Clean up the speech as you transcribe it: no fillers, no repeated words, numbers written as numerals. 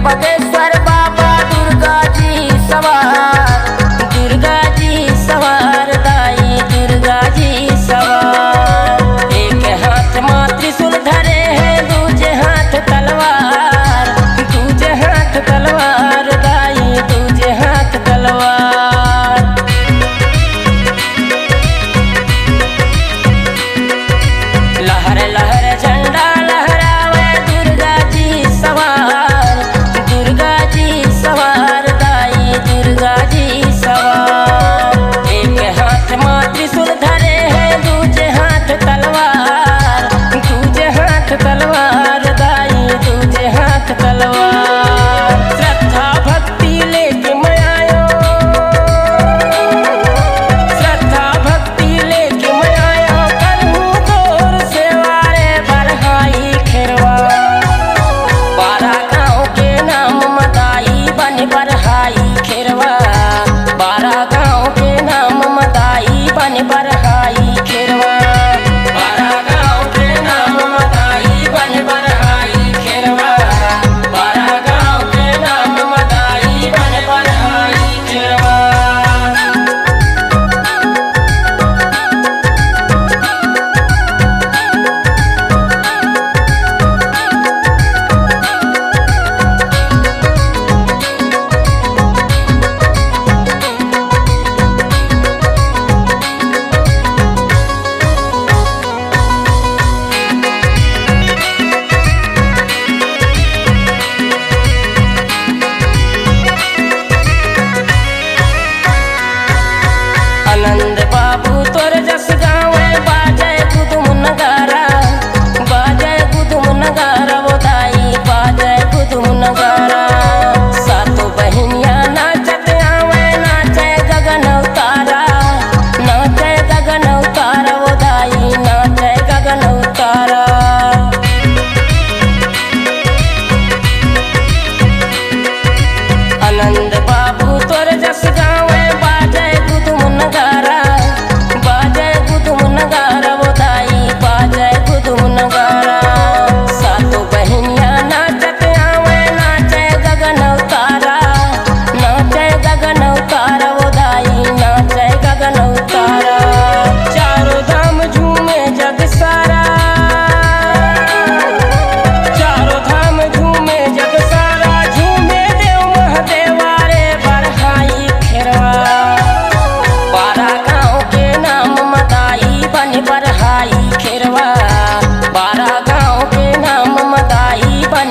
बगेश्वर बाबा दुर्गा जी सवार दाई दुर्गा जी सवार। एक हाथ माँ त्रिशूल धरे है, दूजे हाथ तलवार, दूजे हाथ तलवार दाई दूजे हाथ तलवार। लहर लहर झंडा लहरावे दुर्गा जी सवार, दुर्गा जी सवार दाई दुर्गा जी सवार। एक हाथ माँ त्रिशूल धरे है, दूजे हाथ तलवार, दूजे हाथ तलवार दाई दूजे हाथ तलवार। श्रद्धा भक्ति लेके मैं आयो, श्रद्धा भक्ति लेके मैं आयो, करूँ तोर सेवारे बरहाई खेरवा। 12 गाँव के नाम मदाई बन बरहाई खेरवा, 12 गाँव के नाम मदाई बन बरहाई खेरवा, 12 गाँव के नाम मदाई बन बरहाई खेरवा, 12 गाँव के नाम मदाई बन बरहाई खेरवा। आनंद बाबू तोर जस गावे बाजे कुदुम नगारा, बाजे कुदुम नगारा वो दाई बाजे कुदुम नगारा। सातों बहनिया नाचत आवे, नाचे गगन उतारा, नाचे गगन उतारा वो दाई नाचे गगन उतारा। आनंद बाबू तोर जस गावे बाजे कुदुम नगारा, बाजे कुदुम नगारा वो दाई बाजे कुदुम नगारा। सातों बहनिया नाचत आवे, नाचे गगन उतारा, नाचे गगन उतारा वो दाई नाचे गगन उतारा। चारों धाम झूमे जग सारा, चारों धाम झूमे जग सारा, झूमे देव महादेवा रे बरहाई खेरवा। 12 गाँव के नाम मदाई बन बरहाई खेरवा, 12 गाँव के नाम मदाई बन